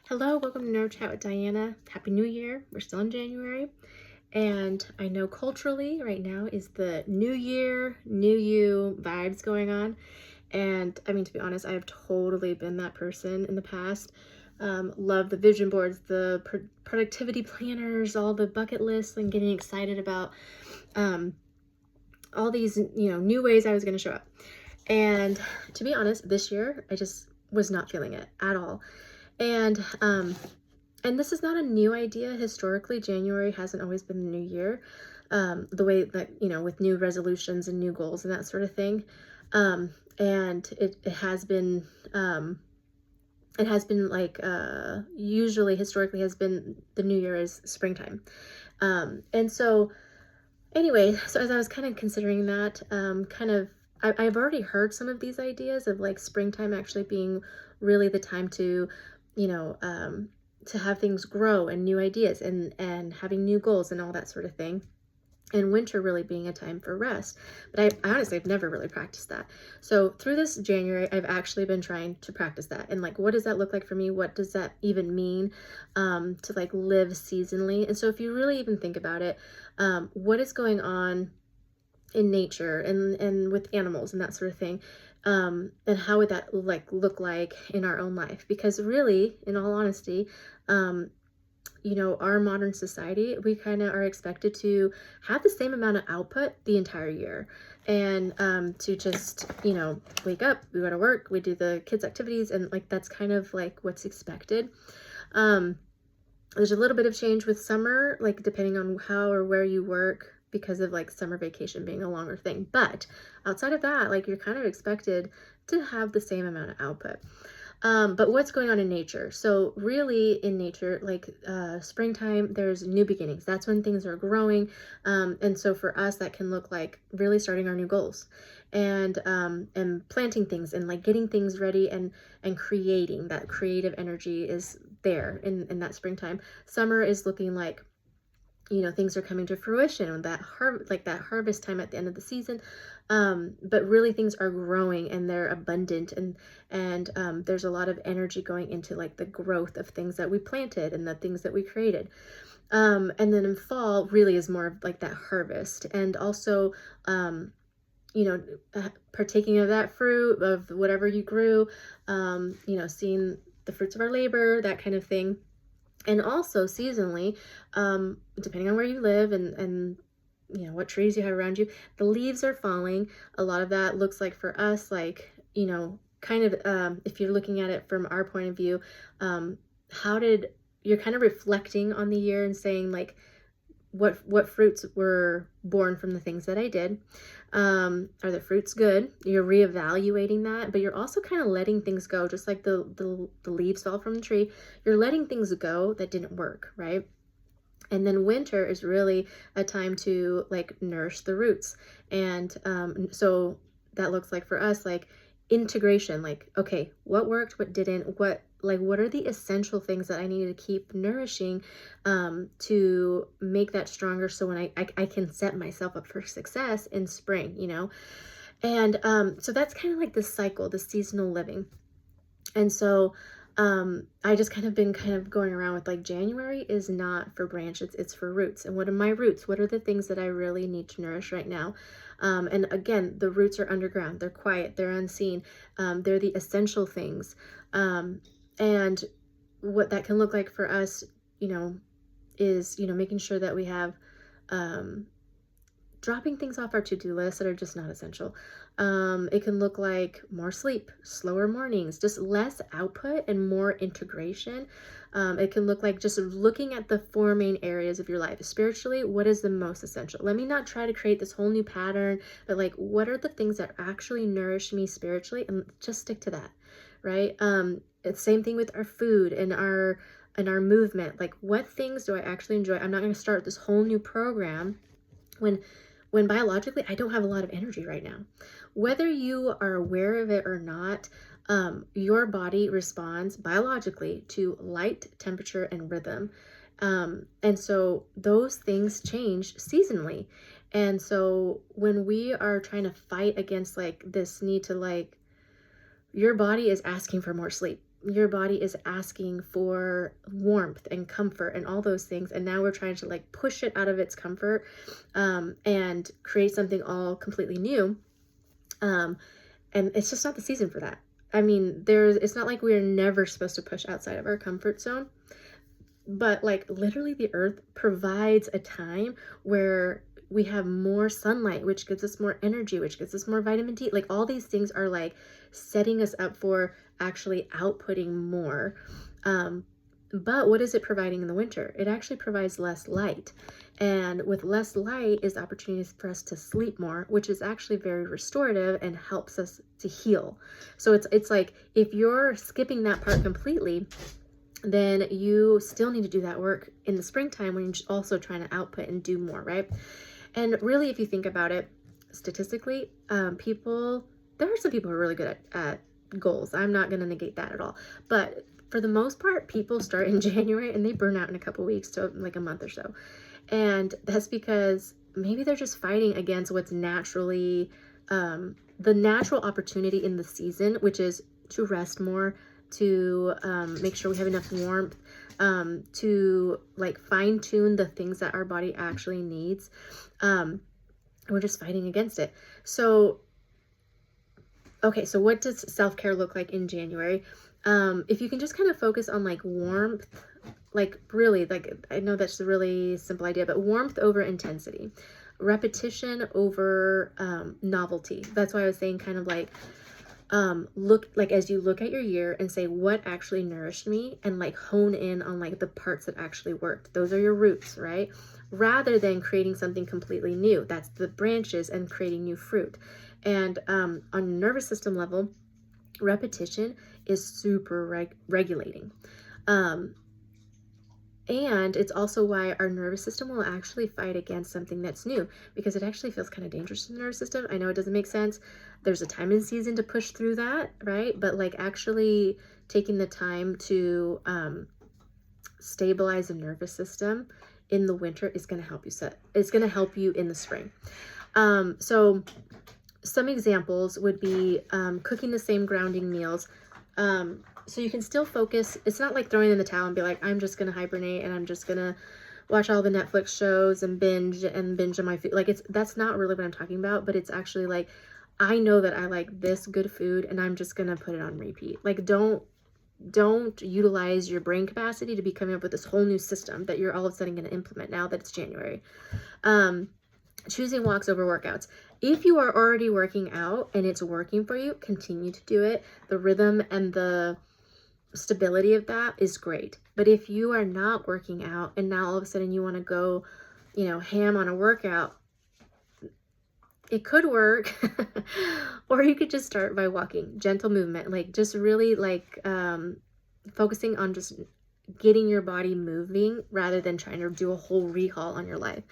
Hello, welcome to Nerd Chat with Diana. Happy New Year. We're still in January. And I know culturally right now is the New Year, New You vibes going on. And I mean, to be honest, I have totally been that person in the past. Love the vision boards, the productivity planners, all the bucket lists, and getting excited about all these, new ways I was going to show up. And to be honest, this year, I just was not feeling it at all. And this is not a new idea. Historically, January hasn't always been the new year, the way that, with new resolutions and new goals and that sort of thing. And it has been like, usually historically has been the new year is springtime. And so anyway, so as I was kind of considering that, I've already heard some of these ideas of like springtime actually being really the time to, to have things grow and new ideas and having new goals and all that sort of thing. And winter really being a time for rest. But I honestly, I've never really practiced that. So through this January, I've actually been trying to practice that. And like, what does that look like for me? What does that even mean to like live seasonally? And so if you really even think about it, what is going on in nature and with animals and that sort of thing, and how would that like look like in our own life? Because really, in all honesty, our modern society, we kind of are expected to have the same amount of output the entire year, and to just wake up, we go to work, we do the kids activities, and like that's kind of like what's expected. There's a little bit of change with summer, like depending on how or where you work, because of like summer vacation being a longer thing. But outside of that, like you're kind of expected to have the same amount of output. But what's going on in nature? So really in nature, like springtime, there's new beginnings. That's when things are growing. And so for us, that can look like really starting our new goals and planting things and like getting things ready and creating. That creative energy is there in that springtime. Summer is looking like things are coming to fruition and that harvest time at the end of the season. But really things are growing and they're abundant and there's a lot of energy going into like the growth of things that we planted and the things that we created. And then in fall really is more of like that harvest and also, partaking of that fruit of whatever you grew, seeing the fruits of our labor, that kind of thing. And also seasonally, depending on where you live and what trees you have around you, the leaves are falling. A lot of that looks like for us, like, kind of, if you're looking at it from our point of view, you're kind of reflecting on the year and saying like, what fruits were born from the things that I did. Are the fruits good? You're reevaluating that, but you're also kind of letting things go, just like the leaves fall from the tree. You're letting things go that didn't work, right? And then winter is really a time to like nourish the roots. And so that looks like for us, like integration, like, okay, what worked, what didn't, what are the essential things that I need to keep nourishing to make that stronger, so when I can set myself up for success in spring, and so that's kind of like the cycle, the seasonal living. And so I just kind of been going around with like January is not for branches, it's for roots. And what are my roots? What are the things that I really need to nourish right now? And again, the roots are underground, they're quiet, they're unseen, they're the essential things. And what that can look like for us, is, making sure that we have, dropping things off our to-do list that are just not essential. It can look like more sleep, slower mornings, just less output and more integration. It can look like just looking at the four main areas of your life. Spiritually, what is the most essential? Let me not try to create this whole new pattern, but like, what are the things that actually nourish me spiritually, and just stick to that, right? It's same thing with our food and our movement. Like, what things do I actually enjoy? I'm not going to start this whole new program when biologically I don't have a lot of energy right now. Whether you are aware of it or not, your body responds biologically to light, temperature, and rhythm. And so those things change seasonally. And so when we are trying to fight against like this need to like, your body is asking for more sleep. your body is asking for warmth and comfort and all those things, and now we're trying to like push it out of its comfort, and create something all completely new, and it's just not the season for that. I mean, it's not like we're never supposed to push outside of our comfort zone, but like literally the earth provides a time where we have more sunlight, which gives us more energy, which gives us more vitamin D. Like all these things are like setting us up for actually outputting more. But what is it providing in the winter? It actually provides less light. And with less light is opportunities for us to sleep more, which is actually very restorative and helps us to heal. So it's like if you're skipping that part completely, then you still need to do that work in the springtime when you're also trying to output and do more, right? And really, if you think about it, statistically, there are some people who are really good at goals. I'm not going to negate that at all. But for the most part, people start in January and they burn out in a couple weeks to like a month or so. And that's because maybe they're just fighting against what's naturally, the natural opportunity in the season, which is to rest more, to make sure we have enough warmth, to like fine tune the things that our body actually needs. We're just fighting against it. So, okay, so what does self-care look like in January? If you can just kind of focus on like warmth, like really, like I know that's a really simple idea, but warmth over intensity, repetition over novelty. That's why I was saying kind of like, look, like as you look at your year and say what actually nourished me, and like hone in on like the parts that actually worked. Those are your roots, right? Rather than creating something completely new. That's the branches and creating new fruit. And on a nervous system level, repetition is super regulating. And it's also why our nervous system will actually fight against something that's new, because it actually feels kind of dangerous to the nervous system. I know it doesn't make sense. There's a time and season to push through that, right? But like actually taking the time to stabilize the nervous system in the winter is going to help you it's going to help you in the spring. So some examples would be cooking the same grounding meals. So you can still focus. It's not like throwing in the towel and be like, I'm just going to hibernate and I'm just going to watch all the Netflix shows and binge on my food. Like that's not really what I'm talking about, but it's actually like, I know that I like this good food and I'm just going to put it on repeat. Like don't utilize your brain capacity to be coming up with this whole new system that you're all of a sudden going to implement now that it's January. Choosing walks over workouts. If you are already working out and it's working for you, continue to do it. The rhythm and the stability of that is great. But if you are not working out and now all of a sudden you want to go, ham on a workout, it could work. Or you could just start by walking, gentle movement, like just really like focusing on just getting your body moving rather than trying to do a whole rehaul on your life.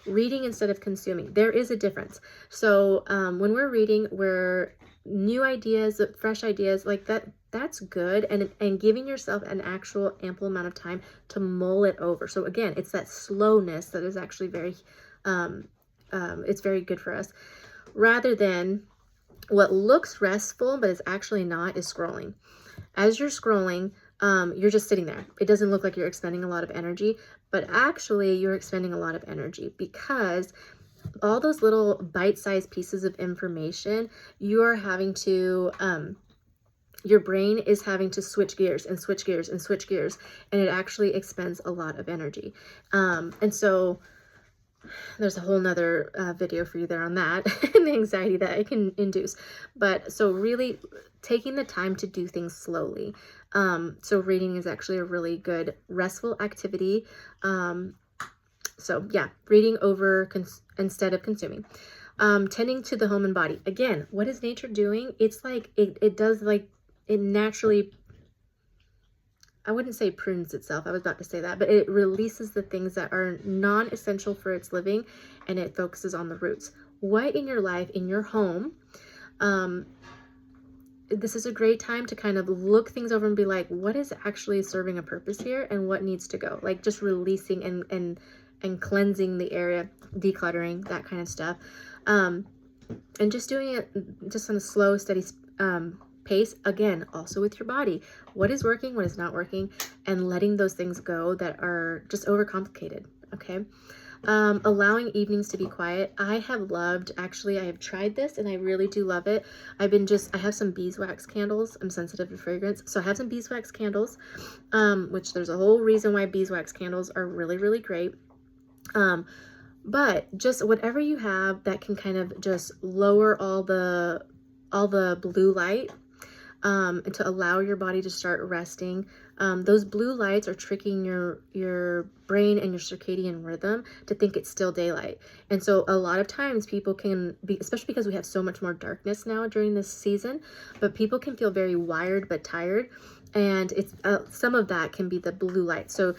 Reading instead of consuming. There is a difference. So when we're reading, we're new ideas, fresh ideas like that's good. And giving yourself an actual ample amount of time to mull it over. So again, it's that slowness that is actually very, it's very good for us. Rather than what looks restful, but is actually not, is scrolling. As you're scrolling, you're just sitting there. It doesn't look like you're expending a lot of energy, but actually you're expending a lot of energy because all those little bite-sized pieces of information, you are having to, your brain is having to switch gears and switch gears and switch gears, and it actually expends a lot of energy. And so there's a whole nother video for you there on that and the anxiety that it can induce. But so really taking the time to do things slowly. So reading is actually a really good restful activity. So yeah, reading over instead of consuming. Tending to the home and body. Again, what is nature doing? It's like it does, like it naturally, I wouldn't say prunes itself. I was about to say that, but it releases the things that are non-essential for its living, and it focuses on the roots. What in your life, in your home, this is a great time to kind of look things over and be like, what is actually serving a purpose here and what needs to go? Like just releasing and cleansing the area, decluttering, that kind of stuff. And just doing it just on a slow, steady pace, again, also with your body. What is working, what is not working, and letting those things go that are just overcomplicated, okay? Allowing evenings to be quiet. I have tried this and I really do love it. I have some beeswax candles. I'm sensitive to fragrance. So I have some beeswax candles, which there's a whole reason why beeswax candles are really, really great. But just whatever you have that can kind of just lower all the blue light, and to allow your body to start resting. Those blue lights are tricking your brain and your circadian rhythm to think it's still daylight. And so a lot of times people can be, especially because we have so much more darkness now during this season, but people can feel very wired but tired. And it's some of that can be the blue light. So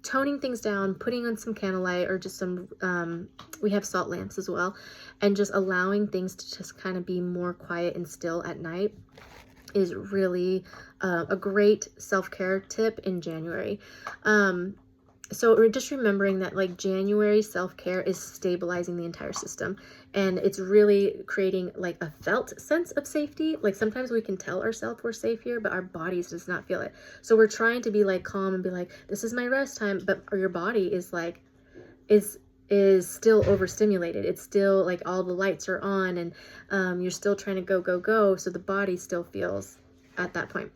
toning things down, putting on some candlelight or just some, we have salt lamps as well, and just allowing things to just kind of be more quiet and still at night is really a great self-care tip in January. So we're just remembering that like January self-care is stabilizing the entire system, and it's really creating like a felt sense of safety. Like sometimes we can tell ourselves we're safe here, but our bodies does not feel it. So we're trying to be like calm and be like, this is my rest time, but your body is like, is still overstimulated. It's still like all the lights are on, and you're still trying to go. So the body still feels at that point.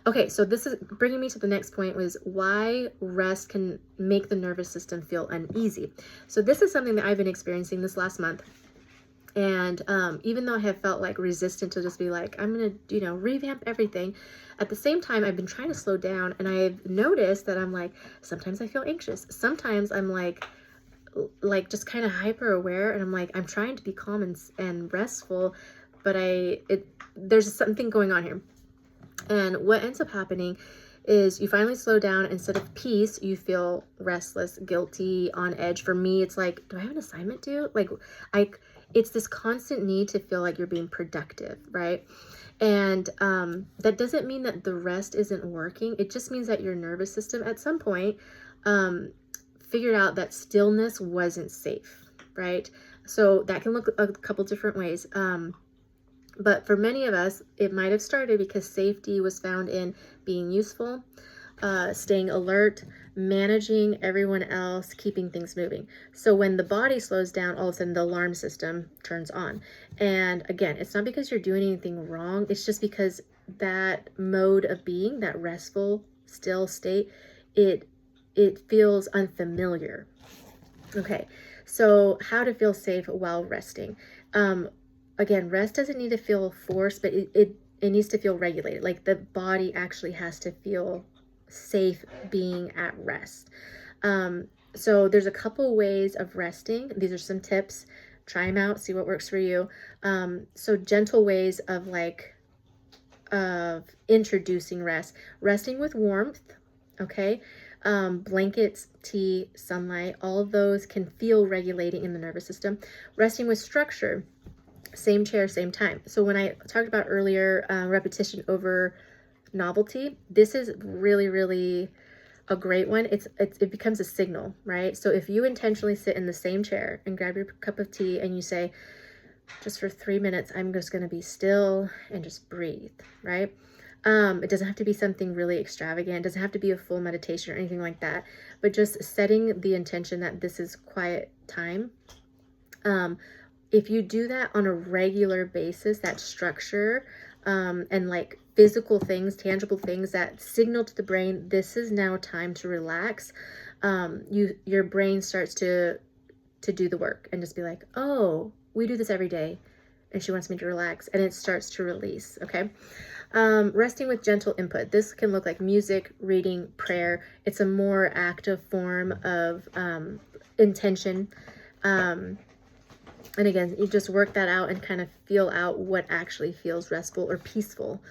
Okay, so this is bringing me to the next point, was why rest can make the nervous system feel uneasy. So this is something that I've been experiencing this last month. And even though I have felt like resistant to just be like, I'm going to, revamp everything, at the same time, I've been trying to slow down, and I've noticed that I'm like, sometimes I feel anxious. Sometimes I'm like just kind of hyper aware, and I'm like, I'm trying to be calm and restful, but there's something going on here. And what ends up happening is you finally slow down. Instead of peace, you feel restless, guilty, on edge. For me, it's like, do I have an assignment due? It's this constant need to feel like you're being productive, right? And that doesn't mean that the rest isn't working. It just means that your nervous system at some point figured out that stillness wasn't safe, right? So that can look a couple different ways. But for many of us, it might have started because safety was found in being useful, staying alert, managing everyone else, keeping things moving. So when the body slows down, all of a sudden the alarm system turns on. And again, it's not because you're doing anything wrong. It's just because that mode of being, that restful, still state, it feels unfamiliar. Okay, so how to feel safe while resting. Again, rest doesn't need to feel forced, but it needs to feel regulated. Like the body actually has to feel safe being at rest. So there's a couple ways of resting. These are some tips. Try them out, see what works for you. So gentle ways of introducing rest. Resting with warmth, okay? Blankets, tea, sunlight, all of those can feel regulating in the nervous system. Resting with structure. Same chair, same time. So when I talked about earlier, repetition over novelty, this is really, really a great one. It becomes a signal, right? So if you intentionally sit in the same chair and grab your cup of tea and you say, just for 3 minutes, I'm just going to be still and just breathe, right? It doesn't have to be something really extravagant. It doesn't have to be a full meditation or anything like that, but just setting the intention that this is quiet time. If you do that on a regular basis, that structure, and like physical things, tangible things that signal to the brain, this is now time to relax. Your brain starts to do the work and just be like, oh, we do this every day, and she wants me to relax, and it starts to release. Okay. Resting with gentle input. This can look like music, reading, prayer. It's a more active form of intention. And again, you just work that out and kind of feel out what actually feels restful or peaceful.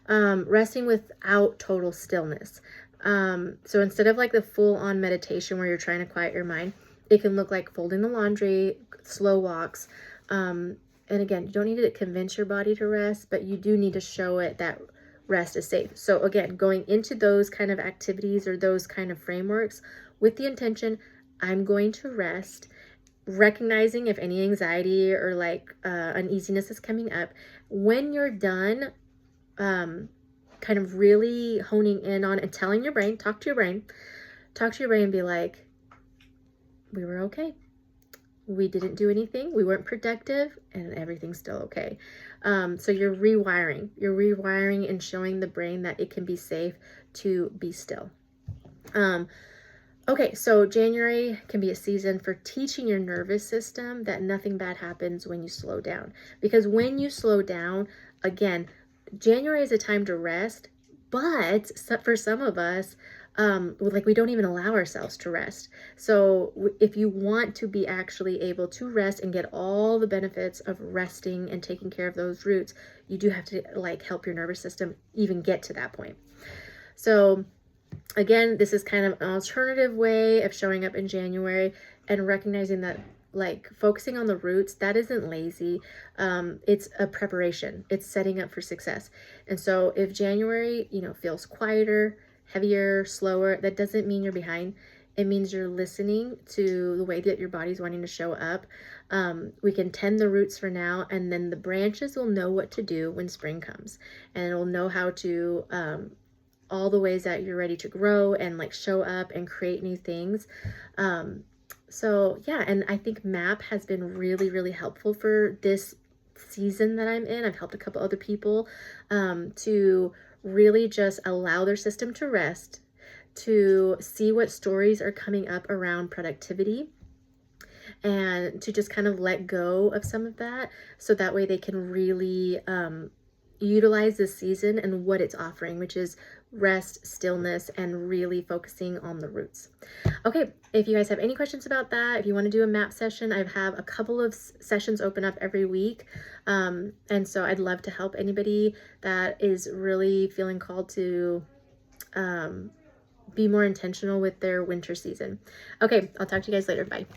Resting without total stillness. So instead of like the full-on meditation where you're trying to quiet your mind, it can look like folding the laundry, slow walks. And again, you don't need to convince your body to rest, but you do need to show it that rest is safe. So again, going into those kind of activities or those kind of frameworks with the intention, I'm going to rest, recognizing if any anxiety or like uneasiness is coming up. When you're done, kind of really honing in on and telling your brain, talk to your brain and be like, we were okay. We didn't do anything. We weren't productive, and everything's still okay. So you're rewiring and showing the brain that it can be safe to be still. Okay, so January can be a season for teaching your nervous system that nothing bad happens when you slow down. Because when you slow down, again, January is a time to rest, but for some of us, like we don't even allow ourselves to rest. So if you want to be actually able to rest and get all the benefits of resting and taking care of those roots, you do have to like help your nervous system even get to that point. So again, this is kind of an alternative way of showing up in January and recognizing that like focusing on the roots, that isn't lazy. It's a preparation. It's setting up for success. And so if January, feels quieter, heavier, slower, that doesn't mean you're behind. It means you're listening to the way that your body's wanting to show up. We can tend the roots for now, and then the branches will know what to do when spring comes, and it'll know how to all the ways that you're ready to grow and like show up and create new things. So yeah, and I think MAP has been really, really helpful for this season that I'm in. I've helped a couple other people to really just allow their system to rest, to see what stories are coming up around productivity, and to just kind of let go of some of that so that way they can really utilize this season and what it's offering, which is rest, stillness, and really focusing on the roots. Okay, if you guys have any questions about that, if you want to do a MAP session, I have a couple of sessions open up every week. And so I'd love to help anybody that is really feeling called to be more intentional with their winter season. Okay, I'll talk to you guys later. Bye.